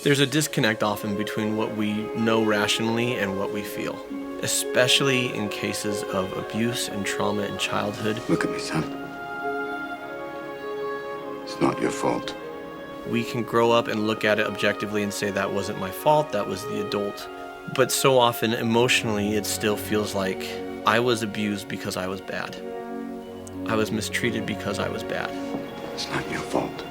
There's a disconnect often between what we know rationally and what we feel, especially in cases of abuse and trauma in childhood. Look at me, son. It's not your fault. We can grow up and look at it objectively and say that wasn't my fault, that was the adult. But so often, emotionally, it still feels like I was abused because I was bad. I was mistreated because I was bad. It's not your fault.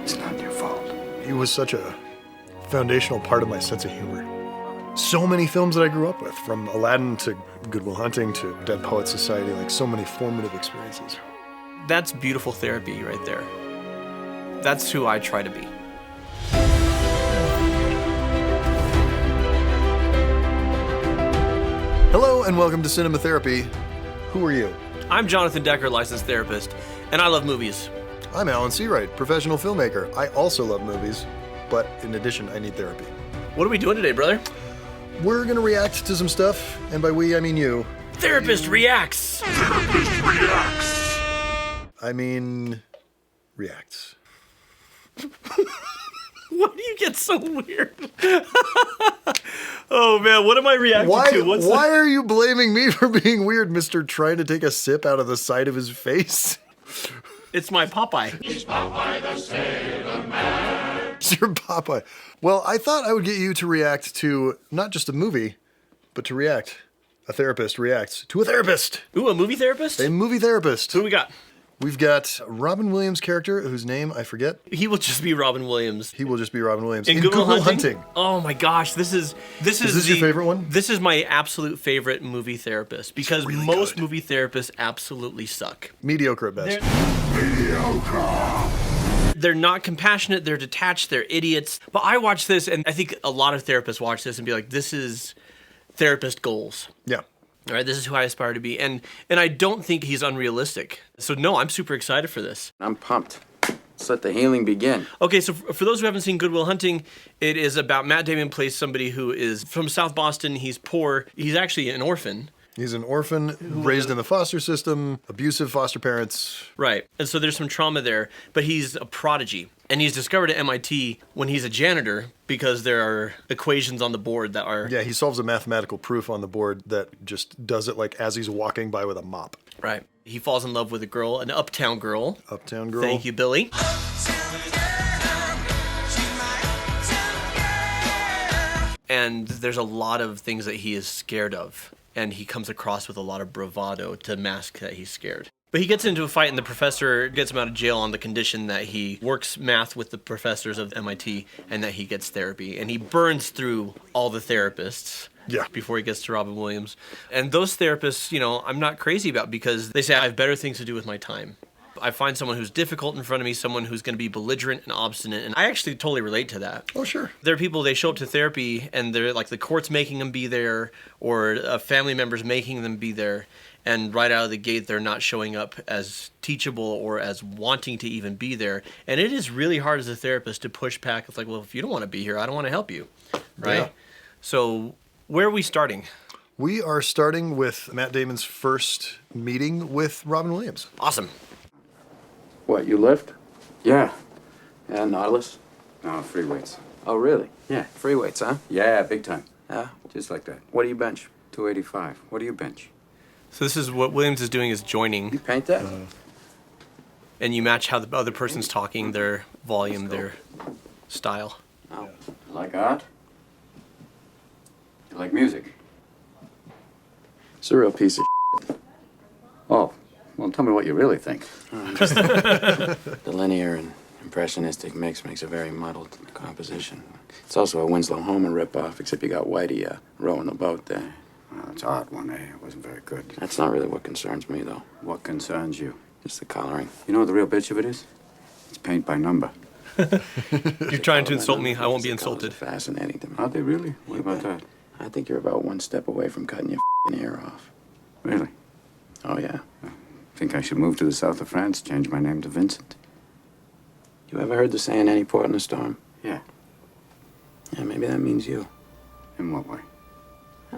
It's not your fault. He was such a foundational part of my sense of humor. So many films that I grew up with, from Aladdin to Good Will Hunting to Dead Poets Society, like so many formative experiences. That's beautiful therapy right there. That's who I try to be. Hello and welcome to Cinema Therapy. Who are you? I'm Jonathan Decker, licensed therapist, and I love movies. I'm Alan Seawright, professional filmmaker. I also love movies, but in addition, I need therapy. What are we doing today, brother? We're gonna react to some stuff, and by we, I mean you. Therapist reacts! Therapist reacts! I mean, reacts. Why do you get so weird? Oh man, what am I reacting to? Why are you blaming me for being weird, Mr. Trying to take a sip out of the side of his face? It's my Popeye. He's Popeye the Sailor Man. It's your Popeye. Well, I thought I would get you to react to not just a movie, but to react. A therapist reacts to a therapist. Ooh, a movie therapist? A movie therapist. Who we got? We've got Robin Williams' character, whose name I forget. He will just be Robin Williams. He will just be Robin Williams. In Good Will Hunting? Oh my gosh, this is this your favorite one? This is my absolute favorite movie therapist because really most good. movie therapists absolutely suck. Mediocre at best. Mediocre. They're not compassionate, they're detached, they're idiots. But I watch this and I think a lot of therapists watch this and be like, this is therapist goals. Yeah. All right, this is who I aspire to be. And I don't think he's unrealistic. So no, I'm super excited for this. I'm pumped. Let's let the healing begin. Okay, so for those who haven't seen Good Will Hunting, it is about Matt Damon plays somebody who is from South Boston. He's poor. He's actually an orphan. He's an orphan, raised in the foster system, abusive foster parents. Right. And so there's some trauma there, but he's a prodigy. And he's discovered at MIT when he's a janitor because there are equations on the board that are... Yeah, he solves a mathematical proof on the board that just does it like as he's walking by with a mop. Right. He falls in love with a girl, an uptown girl. Uptown girl. Thank you, Billy. And there's a lot of things that he is scared of. And he comes across with a lot of bravado to mask that he's scared. But he gets into a fight and the professor gets him out of jail on the condition that he works math with the professors of MIT and that he gets therapy. And he burns through all the therapists before he gets to Robin Williams. And those therapists, you know, I'm not crazy about because they say I have better things to do with my time. I find someone who's difficult in front of me, someone who's going to be belligerent and obstinate, and I actually totally relate to that. Oh, sure. There are people, they show up to therapy, and they're like the court's making them be there, or a family member's making them be there, and right out of the gate, they're not showing up as teachable or as wanting to even be there. And it is really hard as a therapist to push back. It's like, well, if you don't want to be here, I don't want to help you, right? Yeah. So where are we starting? We are starting with Matt Damon's first meeting with Robin Williams. Awesome. What, you lift? Yeah. Yeah, Nautilus? No, free weights. Oh, really? Yeah. Free weights, huh? Yeah, big time. Yeah. Just like that. What do you bench? 285. What do you bench? So this is what Williams is doing is You joining, paint that? and you match how the other person's talking, their volume, their style. Oh. You like art? You like music? It's a real piece of Oh, well, tell me what you really think. The linear and impressionistic mix makes a very muddled composition. It's also a Winslow Homer ripoff, except you got Whitey rowing the boat there. Well, it's art one, eh? It wasn't very good. That's not really what concerns me, though. What concerns you? It's the coloring. You know what the real bitch of it is? It's paint by number. You're trying to insult me. I won't be The colors insulted. are fascinating to me. Are they really? What You about bet. that? I think you're about one step away from cutting your ear off. Really? Oh, yeah. Think I should move to the south of France, change my name to Vincent? You ever heard the saying, any port in a storm? Yeah. Yeah, maybe that means you. In what way?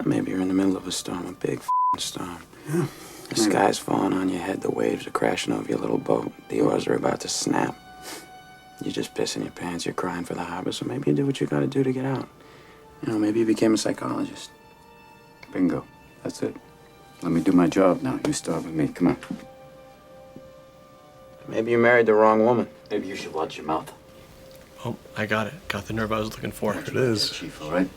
Maybe you're in the middle of a storm, a big storm. Yeah. The sky's falling on your head, the waves are crashing over your little boat, the oars are about to snap. You're just pissing your pants. You're crying for the harbor, so maybe you do what you gotta do to get out. You know, maybe you became a psychologist. Bingo. That's it. Let me do my job now. You start with me. Come on. Maybe you married the wrong woman. Maybe you should watch your mouth. Oh, I got it. Got the nerve I was looking for. There it is. Chief, all right?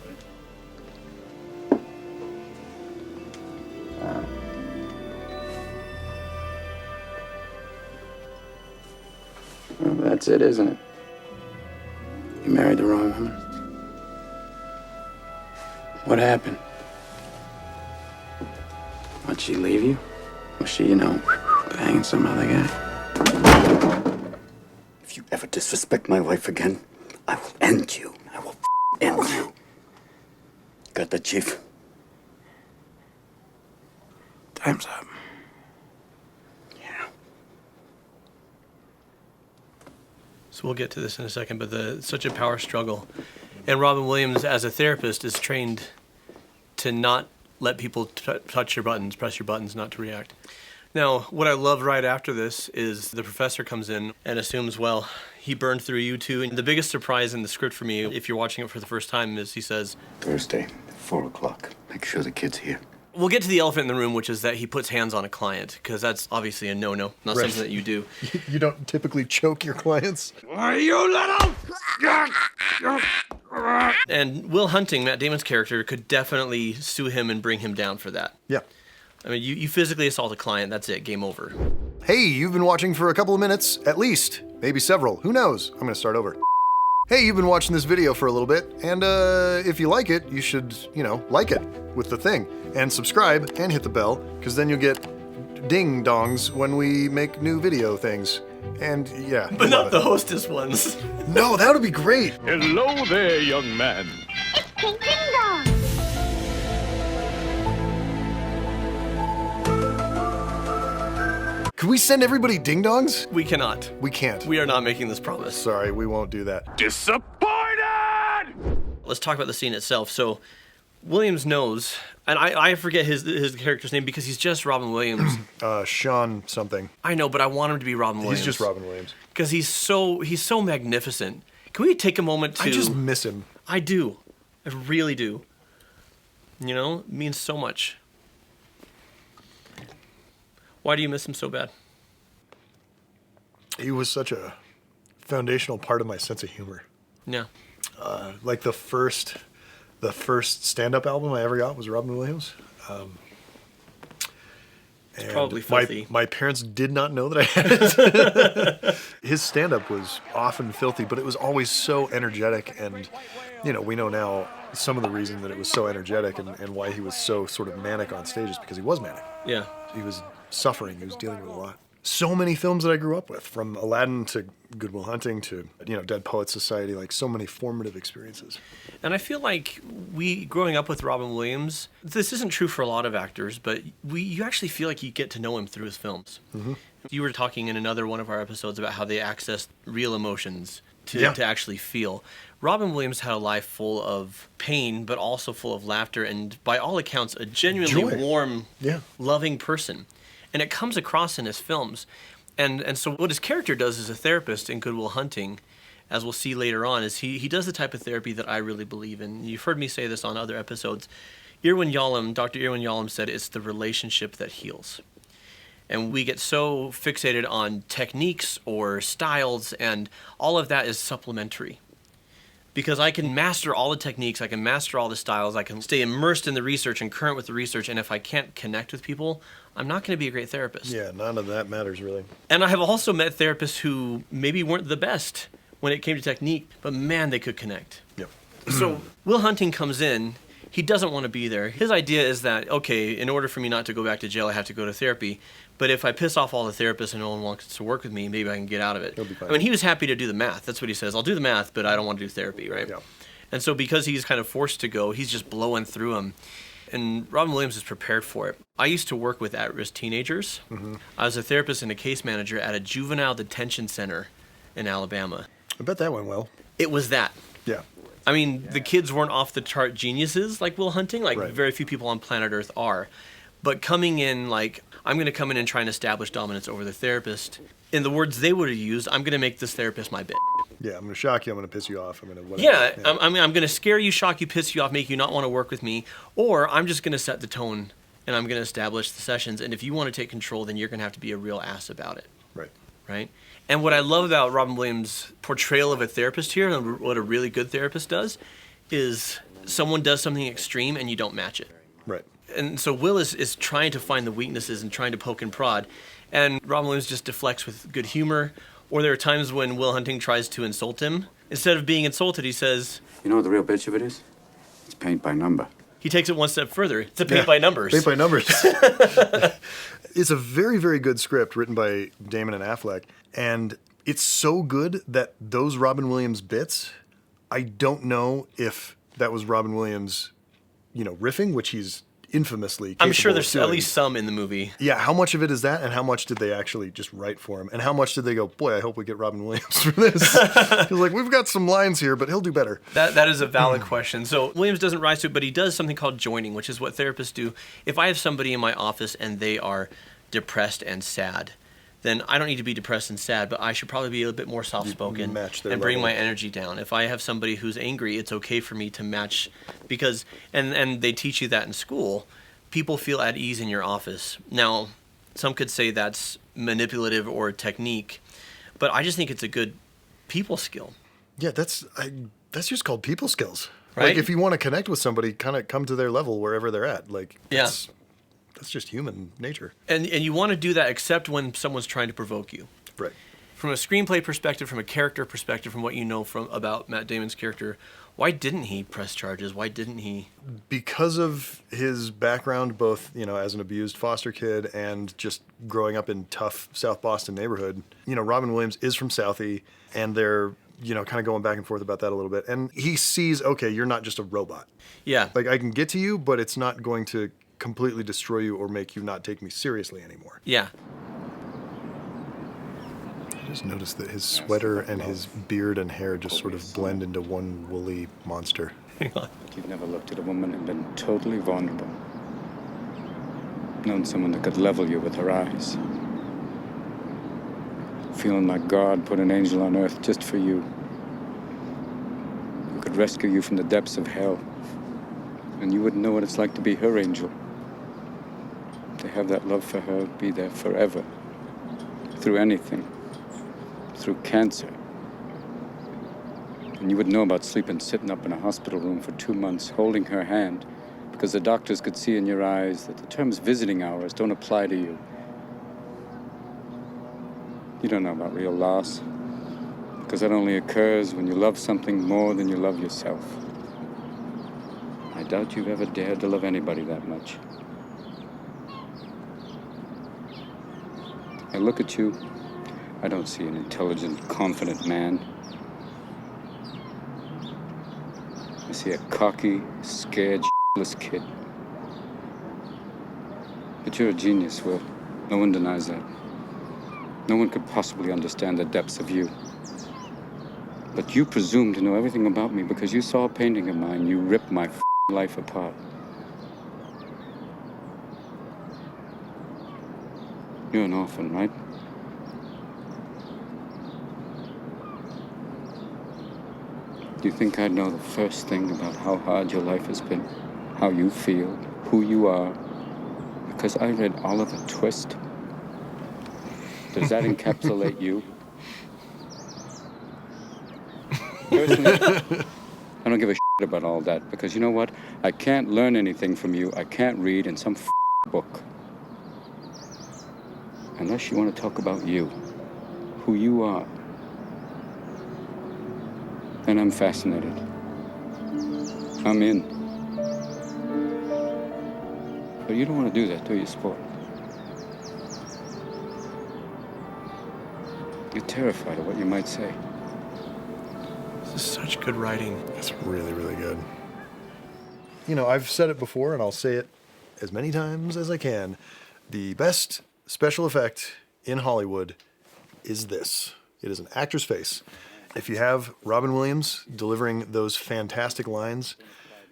Well, that's it, isn't it? You married the wrong woman. What happened? Why'd she leave you? Was she, you know, banging some other guy? If you ever disrespect my wife again, I will end you. I will end you. Got that, Chief? Time's up. Yeah. So we'll get to this in a second, but it's such a power struggle. And Robin Williams, as a therapist, is trained to not let people touch your buttons, press your buttons, not to react. Now, what I love right after this is the professor comes in and assumes, well, he burned through you too. And the biggest surprise in the script for me, if you're watching it for the first time, is he says, Thursday, 4 o'clock. Make sure the kid's here. we'll get to the elephant in the room, which is that he puts hands on a client, because that's obviously a no-no, not Right. something that you do. You don't typically choke your clients. And Will Hunting, Matt Damon's character, could definitely sue him and bring him down for that. Yeah. I mean, you physically assault a client, that's it, game over. Hey, you've been watching for a couple of minutes, at least. Maybe several. Who knows? I'm gonna start over. Hey, you've been watching this video for a little bit, and if you like it, you should, like it with the thing. And subscribe and hit the bell, because then you'll get ding-dongs when we make new video things. And yeah. But not the hostess ones. No, that would be great. Hello there, young man. Ding dong! Can we send everybody ding-dongs? We cannot. We can't. We are not making this promise. Sorry, we won't do that. Disappointed! Let's talk about the scene itself. So, Williams knows, and I forget his character's name because he's just Robin Williams. Sean something. I know, but I want him to be Robin Williams. He's just Robin Williams. Because he's so magnificent. Can we take a moment to... I just miss him. I do. I really do. It means so much. Why do you miss him so bad? He was such a foundational part of my sense of humor. Yeah. Like the first stand-up album I ever got was Robin Williams. It's probably filthy. My parents did not know that I had it. His stand-up was often filthy, but it was always so energetic. And, we know now some of the reason that it was so energetic and why he was so sort of manic on stage is because he was manic. Yeah. He was suffering. He was dealing with a lot. So many films that I grew up with, from Aladdin to Good Will Hunting to, Dead Poets Society, like so many formative experiences. And I feel like growing up with Robin Williams, this isn't true for a lot of actors, but you actually feel like you get to know him through his films. Mm-hmm. You were talking in another one of our episodes about how they access real emotions to actually feel. Robin Williams had a life full of pain, but also full of laughter, and by all accounts, a genuinely Joy. warm, Yeah. loving person. And it comes across in his films. And so what his character does as a therapist in Good Will Hunting, as we'll see later on, is he does the type of therapy that I really believe in. You've heard me say this on other episodes. Dr. Irwin Yalom said it's the relationship that heals. And we get so fixated on techniques or styles, and all of that is supplementary. Because I can master all the techniques, I can master all the styles, I can stay immersed in the research and current with the research, and if I can't connect with people, I'm not going to be a great therapist. Yeah, none of that matters, really. And I have also met therapists who maybe weren't the best when it came to technique, but man, they could connect. Yep. So Will Hunting comes in, he doesn't want to be there. His idea is that, okay, in order for me not to go back to jail, I have to go to therapy. But if I piss off all the therapists and no one wants to work with me, maybe I can get out of it. He'll be fine. I mean, he was happy to do the math. That's what he says. I'll do the math, but I don't want to do therapy, right? Yeah. And so because he's kind of forced to go, he's just blowing through them. And Robin Williams is prepared for it. I used to work with at-risk teenagers. Mm-hmm. I was a therapist and a case manager at a juvenile detention center in Alabama. I bet that went well. It was that. Yeah. I mean, the kids weren't off-the-chart geniuses like Will Hunting, like Right. very few people on planet Earth are. But coming in, like, I'm going to come in and try and establish dominance over the therapist. in the words they would have used, I'm going to make this therapist my bitch. Yeah, I'm going to shock you. I'm going to piss you off. I'm going to whatever. Yeah, I'm going to scare you, shock you, piss you off, make you not want to work with me, or I'm just going to set the tone and I'm going to establish the sessions. And if you want to take control, then you're going to have to be a real ass about it. Right. Right? And what I love about Robin Williams' portrayal of a therapist here, and what a really good therapist does, is someone does something extreme and you don't match it. Right. And so Will is trying to find the weaknesses and trying to poke and prod. And Robin Williams just deflects with good humor. Or there are times when Will Hunting tries to insult him. Instead of being insulted, he says... You know what the real bitch of it is? It's paint by number. He takes it one step further. It's a paint by numbers. Paint by numbers. It's a very, very good script written by Damon and Affleck. And it's so good that those Robin Williams bits, I don't know if that was Robin Williams, riffing, which he's infamously capable I'm sure there's of doing. at least some in the movie. Yeah, how much of it is that, and how much did they actually just write for him? And how much did they go, boy, I hope we get Robin Williams for this? He's like, we've got some lines here, but he'll do better. That is a valid question. So Williams doesn't rise to it, but he does something called joining, which is what therapists do. If I have somebody in my office and they are depressed and sad, then I don't need to be depressed and sad, but I should probably be a little bit more soft-spoken and bring my energy down. If I have somebody who's angry, it's okay for me to match, because, and they teach you that in school, people feel at ease in your office. Now, some could say that's manipulative or a technique, but I just think it's a good people skill. Yeah, that's just called people skills. Right? Like, if you want to connect with somebody, kind of come to their level wherever they're at. Like, Yeah. That's just human nature. And you want to do that except when someone's trying to provoke you. Right. From a screenplay perspective, from a character perspective, from what you know about Matt Damon's character, why didn't he press charges? Why didn't he? Because of his background, both, as an abused foster kid and just growing up in tough South Boston neighborhood, Robin Williams is from Southie, and they're, kind of going back and forth about that a little bit. And he sees, okay, you're not just a robot. Yeah. Like, I can get to you, but it's not going to completely destroy you or make you not take me seriously anymore. Yeah. I just noticed that his sweater and his beard and hair just sort of blend into one woolly monster. You've never looked at a woman and been totally vulnerable. Known someone that could level you with her eyes. Feeling like God put an angel on earth just for you. Who could rescue you from the depths of hell. And you wouldn't know what it's like to be her angel. To have that love for her be there forever. Through anything. Through cancer. And you would know about sleeping sitting up in a hospital room for 2 months, holding her hand, because the doctors could see in your eyes that the terms visiting hours don't apply to you. You don't know about real loss, because that only occurs when you love something more than you love yourself. I doubt you've ever dared to love anybody that much. I look at you, I don't see an intelligent, confident man. I see a cocky, scared, sh**less kid. But you're a genius, Will. No one denies that. No one could possibly understand the depths of you. But you presume to know everything about me because you saw a painting of mine. You ripped my life apart. You're an orphan, right? Do you think I'd know the first thing about how hard your life has been? How you feel? Who you are? Because I read Oliver Twist. Does that encapsulate you? Personally, I don't give a shit about all that, because you know what? I can't learn anything from you. I can't read in some book. Unless you want to talk about you, who you are. Then I'm fascinated. I'm in. But you don't want to do that, do you, sport? You're terrified of what you might say. This is such good writing. It's really, really good. I've said it before, and I'll say it as many times as I can. The best special effect in Hollywood is this. It is an actor's face. If you have Robin Williams delivering those fantastic lines,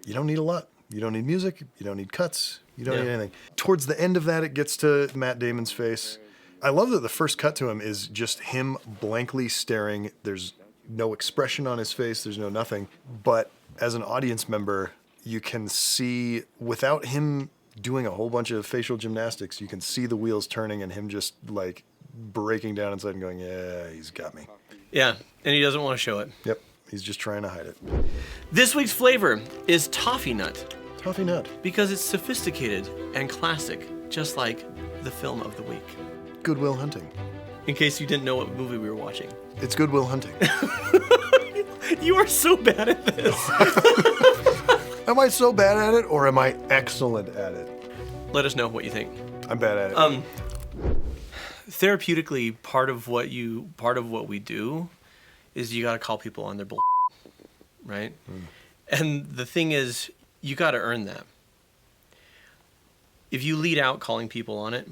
you don't need a lot. You don't need music. You don't need cuts. You don't need anything. Towards the end of that, it gets to Matt Damon's face, I love that the first cut to him is just him blankly staring. There's no expression on his face. There's no nothing. But as an audience member, you can see, without him doing a whole bunch of facial gymnastics, you can see the wheels turning and him just like breaking down inside and going, yeah, he's got me. Yeah, and he doesn't want to show it. Yep, he's just trying to hide it. This week's flavor is toffee nut Toffee nut. because it's sophisticated and classic, just like the film of the week. Good Will Hunting. In case you didn't know what movie we were watching. It's Good Will Hunting. You are so bad at this. Am I so bad at it, or am I excellent at it? Let us know what you think. I'm bad at it. Therapeutically, part of what we do is you got to call people on their bull, right? And the thing is, you got to earn that. If you lead out calling people on it,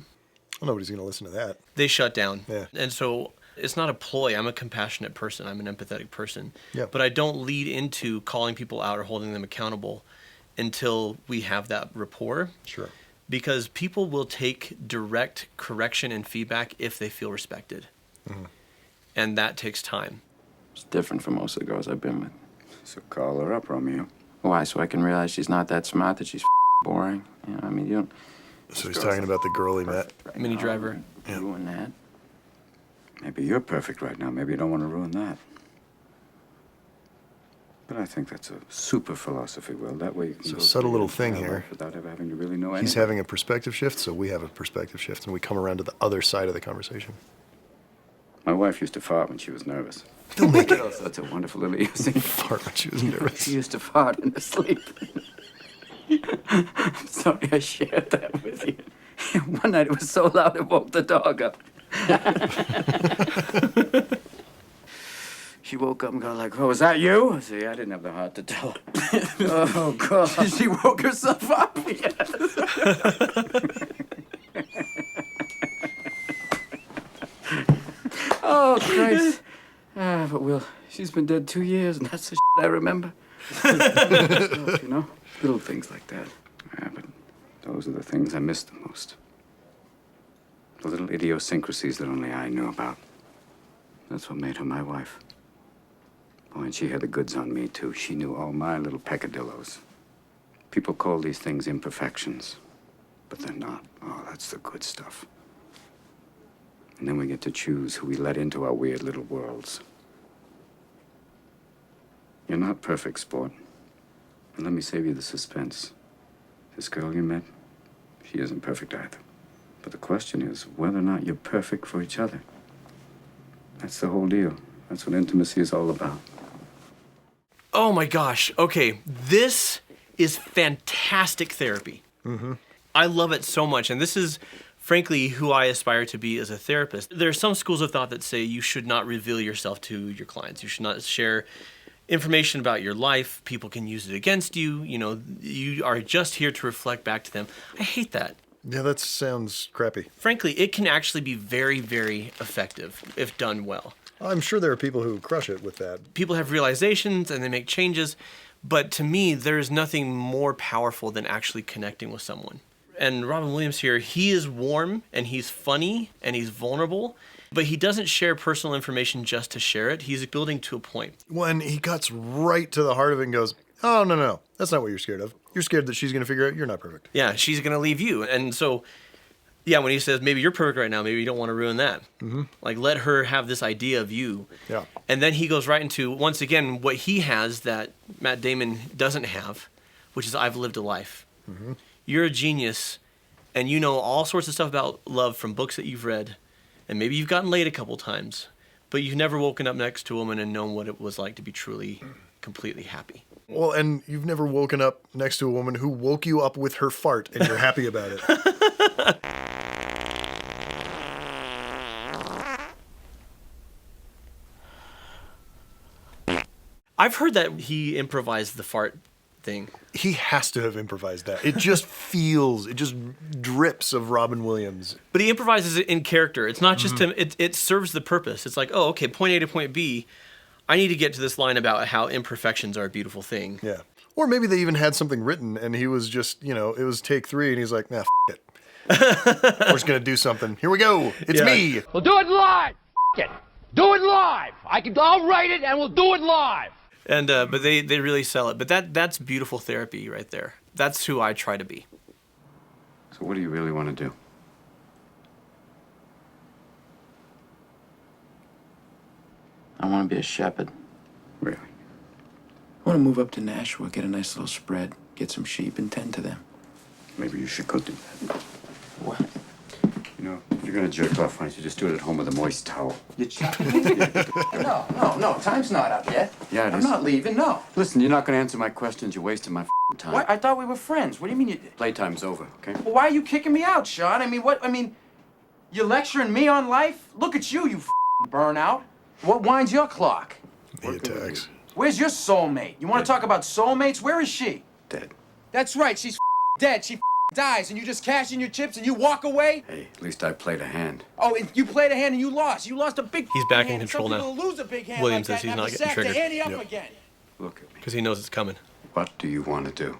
Well, nobody's going to listen to that. they shut down. Yeah. And so it's not a ploy. I'm a compassionate person. I'm an empathetic person. Yeah. But I don't lead into calling people out or holding them accountable until we have that rapport. Sure. Because people will take direct correction and feedback if they feel respected. And that takes time. It's different from most of the girls I've been with. So call her up, Romeo. Why? So I can realize she's not that smart, that she's boring. You know, I mean, you don't... So he's talking about the girl he met. Mini Driver. Ruin that. Maybe you're perfect right now. Maybe you don't want to ruin that. But I think that's a super philosophy, Will. That way you can So go subtle through little your thing entire here. life without ever having to really know He's anything. having a perspective shift, so we have a perspective shift, and we come around to the other side of the conversation. My wife used to fart when she was nervous. Don't make it That's a wonderful little idiocy. fart when she was nervous. She used to fart in her sleep. I'm sorry I shared that with you. One night it was so loud it woke the dog up. She woke up and got like, "Oh, was that you?" I said, "Yeah, I didn't have the heart to tell her." Oh, God. She woke herself up. Yes. Oh, Christ. But Will, she's been dead 2 years, and that's the shit I remember. You know, little things like that. Yeah, but those are the things I miss the most. The little idiosyncrasies that only I knew about. That's what made her my wife. Oh, and she had the goods on me, too. She knew all my little peccadillos. People call these things imperfections, but they're not. Oh, that's the good stuff. And then we get to choose who we let into our weird little worlds. You're not perfect, sport. And let me save you the suspense. This girl you met, she isn't perfect either. But the question is whether or not you're perfect for each other. That's the whole deal. That's what intimacy is all about. Oh my gosh. Okay. This is fantastic therapy. I love it so much. And this is, frankly, who I aspire to be as a therapist. There are some schools of thought that say you should not reveal yourself to your clients. You should not share information about your life. People can use it against you. You know, you are just here to reflect back to them. I hate that. Yeah, that sounds crappy. Frankly, it can actually be very, very effective if done well. I'm sure there are people who crush it with that. People have realizations and they make changes, but to me, there's nothing more powerful than actually connecting with someone. And Robin Williams here, he is warm and he's funny and he's vulnerable, but he doesn't share personal information just to share it. He's building to a point. When he cuts right to the heart of it and goes, oh, no, that's not what you're scared of. You're scared that she's going to figure out you're not perfect. Yeah, she's going to leave you. And so, yeah, when he says, maybe you're perfect right now, maybe you don't want to ruin that. Like, let her have this idea of you. Yeah. And then he goes right into, once again, what he has that Matt Damon doesn't have, which is I've lived a life. You're a genius, and you know all sorts of stuff about love from books that you've read, and maybe you've gotten laid a couple times, but you've never woken up next to a woman and known what it was like to be truly, completely happy. Well, and you've never woken up next to a woman who woke you up with her fart and you're happy about it. I've heard that he improvised the fart thing. He has to have improvised that. It just it just drips of Robin Williams. But he improvises it in character. It's not just him. It serves the purpose. It's like, oh, okay, point A to point B. I need to get to this line about how imperfections are a beautiful thing. Yeah. Or maybe they even had something written and he was just, it was take 3 and he's like, nah, it. We're just gonna do something. Here we go. It's me. We'll do it live. It. Do it live. I'll write it and we'll do it live. And but they really sell it. But that's beautiful therapy right there. That's who I try to be. So what do you really want to do? I want to be a shepherd. Really? I want to move up to Nashua, get a nice little spread, get some sheep, and tend to them. Maybe you should go do that. What? You know, if you're gonna jerk off, why don't you just do it at home with a moist towel? You No. Time's not up yet. Yeah, it I'm is. not leaving, no. Listen, you're not gonna answer my questions. You're wasting my time. What? I thought we were friends. What do you mean you... Playtime's over, okay? Well, why are you kicking me out, Sean? You're lecturing me on life? Look at you burnout. What winds your clock? The attacks. Where's your soulmate? You want to talk about soulmates? Where is she? Dead. That's right, she's dead. She dies, and you just cash in your chips and you walk away? Hey, at least I played a hand. Oh, and you played a hand and you lost. You lost a big He's back in hand. control Some now. people lose a big hand Williams like is, that he's and not have a getting sack triggered. to ante up Yep. again. Look at me. Because he knows it's coming. What do you want to do?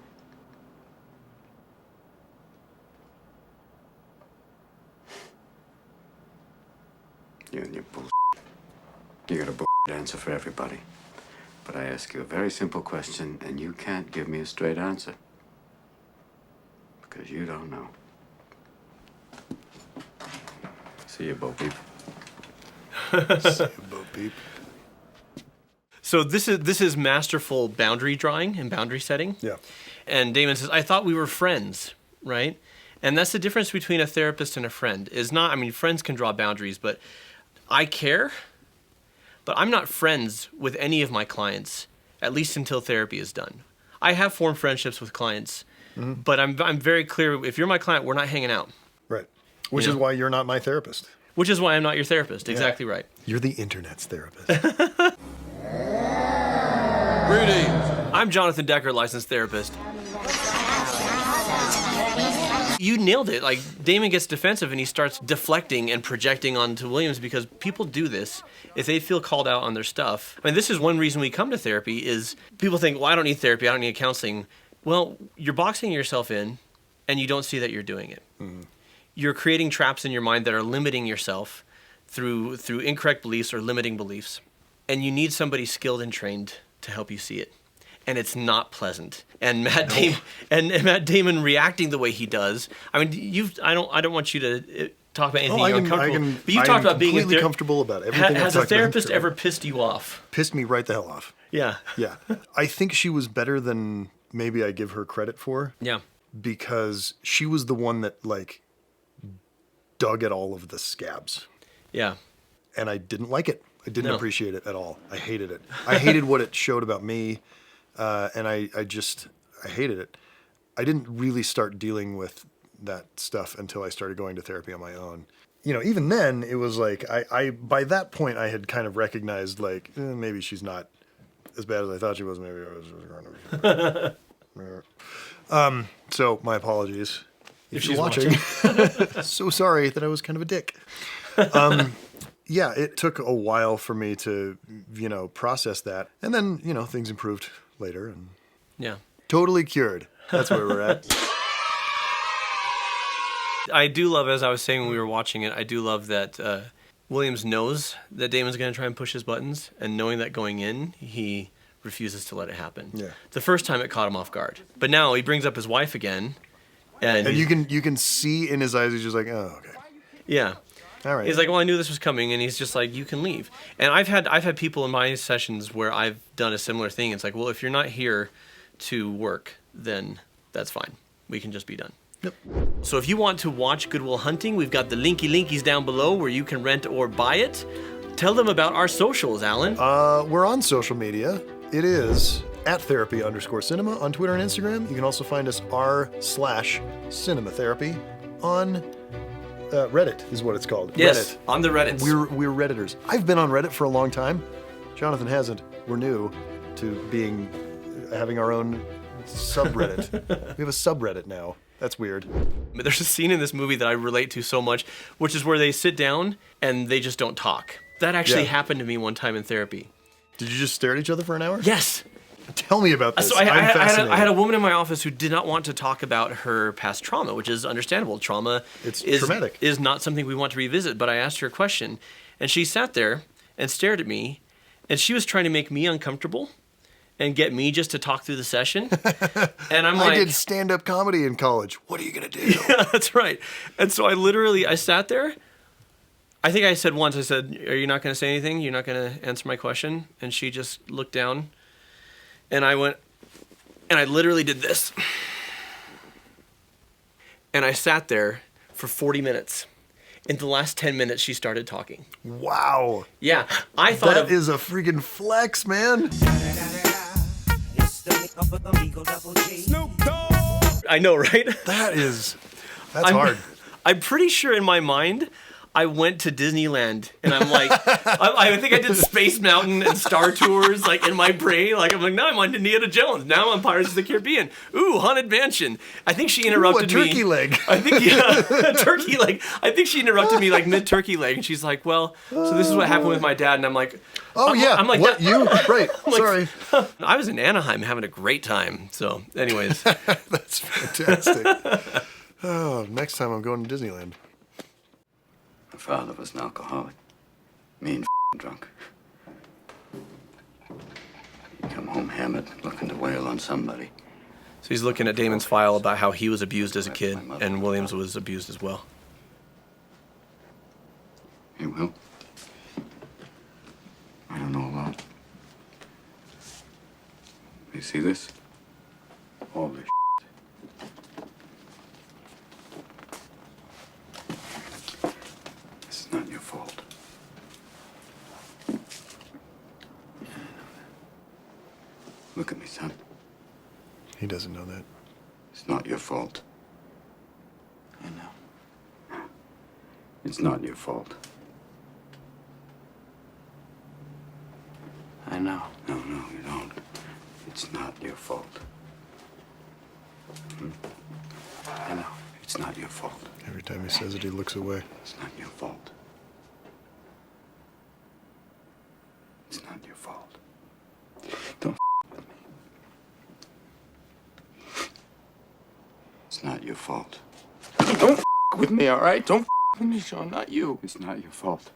You and your bullshit. You got a bullshit answer for everybody. But I ask you a very simple question, and you can't give me a straight answer. Because you don't know. See you, Bo Peep. Bo Peep. So this is masterful boundary drawing and boundary setting. Yeah. And Damon says, I thought we were friends, right? And that's the difference between a therapist and a friend. Is not, I mean, friends can draw boundaries, but I care, but I'm not friends with any of my clients, at least until therapy is done. I have formed friendships with clients, but I'm very clear, if you're my client, we're not hanging out. Right. Which You is know? why you're not my therapist. Which is why I'm not your therapist. Exactly right. You're the internet's therapist. Greetings. I'm Jonathan Decker, licensed therapist. You nailed it. Like, Damon gets defensive and he starts deflecting and projecting onto Williams because people do this if they feel called out on their stuff. I mean, this is one reason we come to therapy is people think, well, I don't need therapy, I don't need counseling. Well, you're boxing yourself in and you don't see that you're doing it. You're creating traps in your mind that are limiting yourself through incorrect beliefs or limiting beliefs. And you need somebody skilled and trained to help you see it. And it's not pleasant. And Matt Damon reacting the way he does. I mean, I don't want you to talk about anything you're uncomfortable. But you've talked about being completely comfortable about everything. Has a therapist ever pissed you off? Pissed me right the hell off. Yeah. Yeah. I think she was better than maybe I give her credit for. Yeah. Because she was the one that like dug at all of the scabs. Yeah. And I didn't like it. I didn't No. appreciate it at all. I hated it. I hated what it showed about me. And I hated it. I didn't really start dealing with that stuff until I started going to therapy on my own. You know, even then it was like, I by that point I had kind of recognized like, maybe she's not as bad as I thought she was. Maybe I was so my apologies. If she's you're watching. So sorry that I was kind of a dick. Yeah, it took a while for me to, process that. And then, things improved later and Yeah. totally cured. That's where we're at. I do love, as I was saying when we were watching it, I do love that Williams knows that Damon's going to try and push his buttons, and knowing that going in, he refuses to let it happen. Yeah. The first time it caught him off guard. But now he brings up his wife again. And you can see in his eyes, he's just like, oh, okay. Yeah. All right. He's like, well, I knew this was coming, and he's just like, you can leave. And I've had people in my sessions where I've done a similar thing. It's like, well, if you're not here to work, then that's fine. We can just be done. Yep. So if you want to watch Good Will Hunting, we've got the linkies down below where you can rent or buy it. Tell them about our socials, Alan. We're on social media. It is @therapy_cinema on Twitter and Instagram. You can also find us r/cinematherapy on Reddit is what it's called. Yes, Reddit. on the Reddits. We're Redditors. I've been on Reddit for a long time. Jonathan hasn't. We're new to having our own subreddit. We have a subreddit now. That's weird. There's a scene in this movie that I relate to so much, which is where they sit down and they just don't talk. That actually happened to me one time in therapy. Did you just stare at each other for an hour? Yes. Tell me about this. So I'm fascinated. I had a woman in my office who did not want to talk about her past trauma, which is understandable. Trauma traumatic. is not something we want to revisit. But I asked her a question, and she sat there and stared at me, and she was trying to make me uncomfortable and get me just to talk through the session. And I'm like, I did stand-up comedy in college. What are you going to do? yeah, that's right. And so I sat there. I think I said once, I said, are you not going to say anything? You're not going to answer my question? And she just looked down. And I went, and I literally did this. And I sat there for 40 minutes. In the last 10 minutes, she started talking. Wow. Yeah, I thought That is a freaking flex, man. I know, right? That's hard. I'm pretty sure in my mind, I went to Disneyland, and I'm like, I think I did Space Mountain and Star Tours, like, in my brain. Like, I'm like, now I'm on Indiana Jones. Now I'm on Pirates of the Caribbean. Ooh, Haunted Mansion. I think she interrupted me. Ooh, a turkey leg. I think, yeah, a turkey leg. I think she interrupted me, like, mid-turkey leg, and she's like, well, so this is what happened with my dad, and I'm like, Oh, yeah. I'm like, what? You? Right. I'm like, Sorry. I was in Anaheim having a great time. So, anyways. That's fantastic. Oh, next time I'm going to Disneyland. My father was an alcoholic. Mean drunk. He'd come home hammered, looking to wail on somebody. So he's looking at Damon's file about how he was abused as a kid, and Williams was abused as well. Hey, Will. I don't know a lot. You see this? All this This is not your fault. Look at me, son. He doesn't know that. It's not your fault. I know. It's not your fault. I know. No, you don't. It's not your fault. I know. It's not your fault. Every time he says it, he looks away. It's not your fault. It's not your fault. Don't with me. It's not your fault. Don't with me, all right? Don't with me, Sean. Not you. It's not your fault.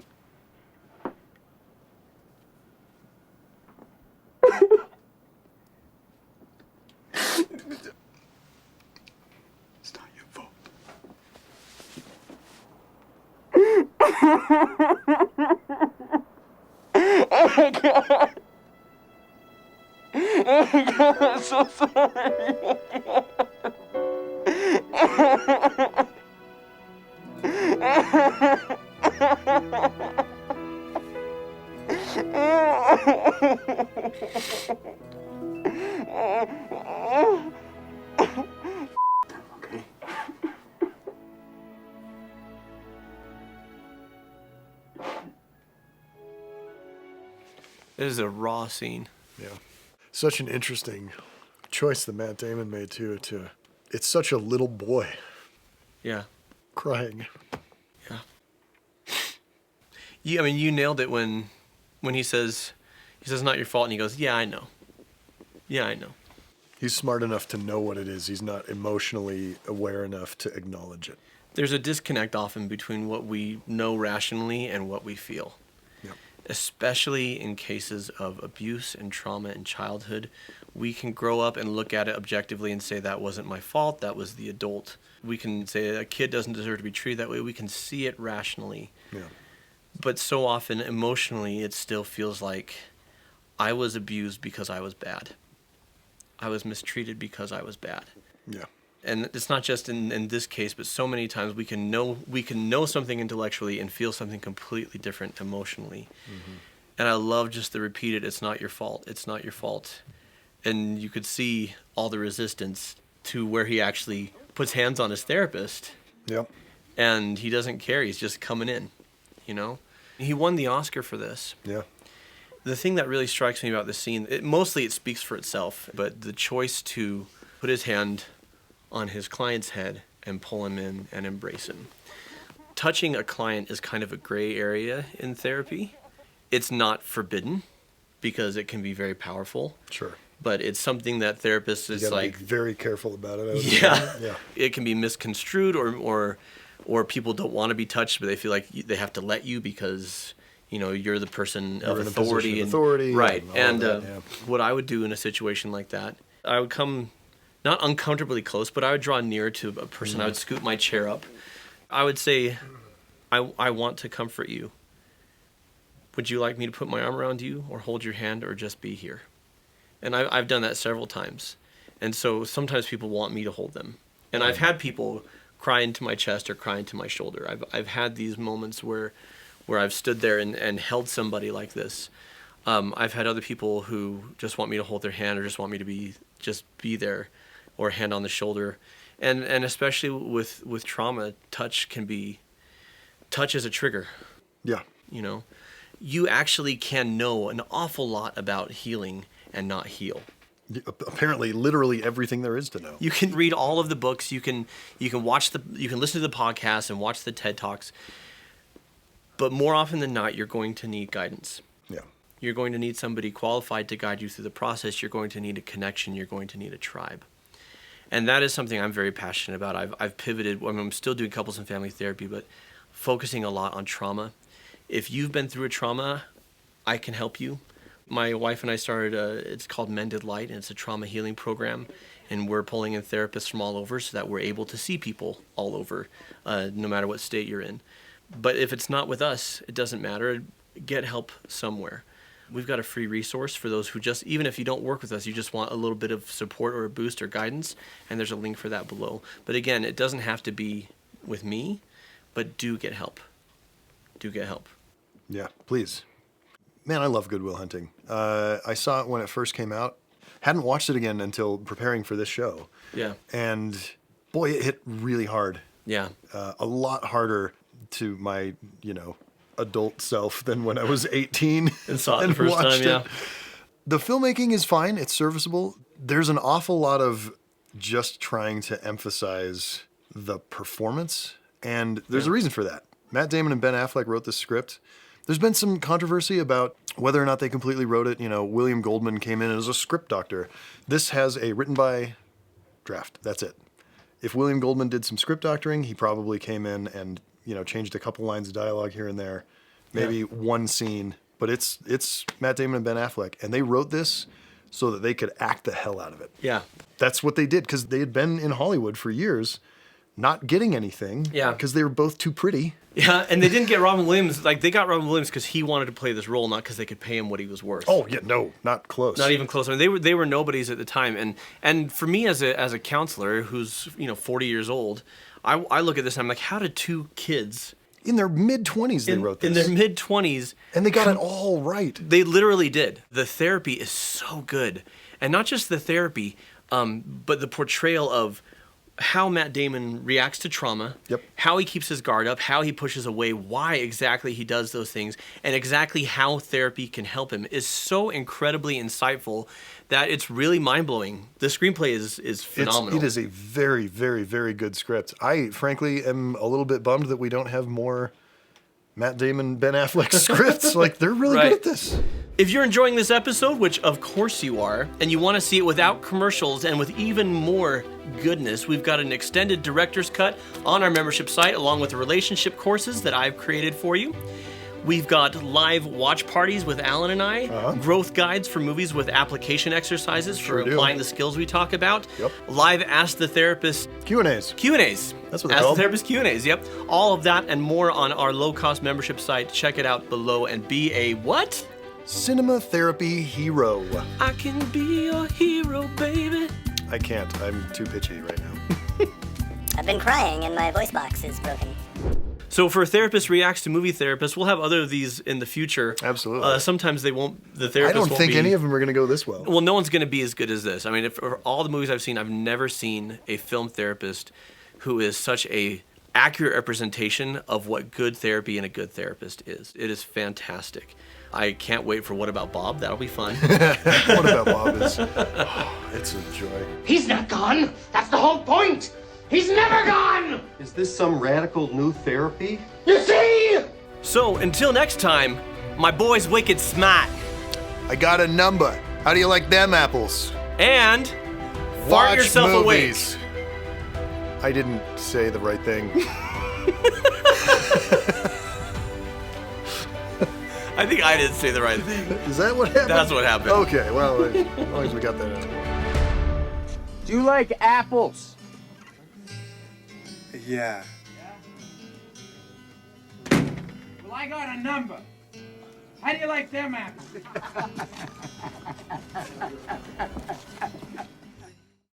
It's not your fault. I'm so sorry. Okay? It is a raw scene. Yeah. Such an interesting choice that Matt Damon made, too. It's such a little boy Yeah. crying. Yeah. I mean, you nailed it when he says, not your fault, and he goes, yeah, I know. Yeah, I know. He's smart enough to know what it is. He's not emotionally aware enough to acknowledge it. There's a disconnect often between what we know rationally and what we feel. Yep. Especially in cases of abuse and trauma in childhood, we can grow up and look at it objectively and say that wasn't my fault, that was the adult. We can say a kid doesn't deserve to be treated that way. We can see it rationally. Yeah. But so often emotionally, it still feels like I was abused because I was bad. I was mistreated because I was bad. Yeah. And it's not just in this case, but so many times we can know something intellectually and feel something completely different emotionally. Mm-hmm. And I love just the repeated, it's not your fault, it's not your fault. And you could see all the resistance to where he actually puts hands on his therapist. Yep. And he doesn't care, he's just coming in, you know? He won the Oscar for this. Yeah. The thing that really strikes me about this scene, mostly it speaks for itself, but the choice to put his hand on his client's head and pull him in and embrace him. Touching a client is kind of a gray area in therapy. It's not forbidden because it can be very powerful. Sure. but it's something that therapists You is gotta like be very careful about it. I would yeah. say. Yeah. It can be misconstrued or people don't want to be touched, but they feel like they have to let you because you're the person of in a authority. position of authority, right? and all And of that, yeah. what I would do in a situation like that, I would come not uncomfortably close, but I would draw near to a person. I would scoot my chair up. I would say, I want to comfort you. Would you like me to put my arm around you or hold your hand or just be here? And I've done that several times. And so sometimes people want me to hold them. And I've had people cry into my chest or cry into my shoulder. I've had these moments where I've stood there and held somebody like this. I've had other people who just want me to hold their hand or just want me to be there or hand on the shoulder. And especially with trauma, touch is a trigger. Yeah. You actually can know an awful lot about healing and not heal. Apparently, literally everything there is to know. You can read all of the books. You can listen to the podcasts and watch the TED Talks. But more often than not, you're going to need guidance. Yeah. You're going to need somebody qualified to guide you through the process. You're going to need a connection. You're going to need a tribe. And that is something I'm very passionate about. I've pivoted. I'm still doing couples and family therapy, but focusing a lot on trauma. If you've been through a trauma, I can help you. My wife and I started, it's called Mended Light, and it's a trauma healing program. And we're pulling in therapists from all over so that we're able to see people all over, no matter what state you're in. But if it's not with us, it doesn't matter. Get help somewhere. We've got a free resource for those who even if you don't work with us, you just want a little bit of support or a boost or guidance, and there's a link for that below. But again, it doesn't have to be with me, but do get help. Do get help. Yeah, please. Man, I love Good Will Hunting. I saw it when it first came out. Hadn't watched it again until preparing for this show. Yeah. And boy, it hit really hard. Yeah. A lot harder to my, adult self than when I was 18 and saw it the first time, yeah. The filmmaking is fine. It's serviceable. There's an awful lot of just trying to emphasize the performance. And there's a reason for that. Matt Damon and Ben Affleck wrote this script. There's been some controversy about whether or not they completely wrote it. William Goldman came in as a script doctor. This has a written by draft. That's it. If William Goldman did some script doctoring, he probably came in and, changed a couple lines of dialogue here and there, maybe one scene. But it's Matt Damon and Ben Affleck. And they wrote this so that they could act the hell out of it. Yeah. That's what they did because they had been in Hollywood for years not getting anything. Yeah. Because they were both too pretty. Yeah, and they didn't get Robin Williams. They got Robin Williams because he wanted to play this role, not because they could pay him what he was worth. Oh yeah, no, not close. Not even close. I mean, they were nobodies at the time. And for me as a counselor who's 40 years old, I look at this and I'm like, how did two kids in their mid-20s they wrote this? In their mid-20s, and they got it all right. They literally did. The therapy is so good, and not just the therapy, but the portrayal of how Matt Damon reacts to trauma, how he keeps his guard up, how he pushes away, why exactly he does those things, and exactly how therapy can help him is so incredibly insightful that it's really mind-blowing. The screenplay is phenomenal. It is a very, very, very good script. I, frankly, am a little bit bummed that we don't have more Matt Damon, Ben Affleck scripts. They're really good at this. If you're enjoying this episode, which of course you are, and you want to see it without commercials and with even more goodness, we've got an extended director's cut on our membership site, along with the relationship courses that I've created for you. We've got live watch parties with Alan and I, growth guides for movies with application exercises for applying the skills we talk about, live Ask the Therapist Q&As. Q&As. That's what they're Ask called. the Therapist Q&As, yep. All of that and more on our low-cost membership site. Check it out below and be a what? Cinema therapy hero. I can be your hero, baby. I can't. I'm too pitchy right now. I've been crying and my voice box is broken. So for Therapist Reacts to Movie Therapists, we'll have other of these in the future. Absolutely. Sometimes they won't, the therapists I don't won't think be, any of them are going to go this well. Well, no one's going to be as good as this. I mean, for all the movies I've seen, I've never seen a film therapist who is such a accurate representation of what good therapy and a good therapist is. It is fantastic. I can't wait for What About Bob? That'll be fun. What About Bob is, it's a joy. He's not gone. That's the whole point. He's never gone. Is this some radical new therapy? You see? So until next time, my boy's wicked smart. I got a number. How do you like them apples? And fart Watch yourself movies. I didn't say the right thing. I think I didn't say the right thing. Is that what happened? That's what happened. Okay, well, as long as we got that out. Do you like apples? Yeah. Well, I got a number. How do you like them apples?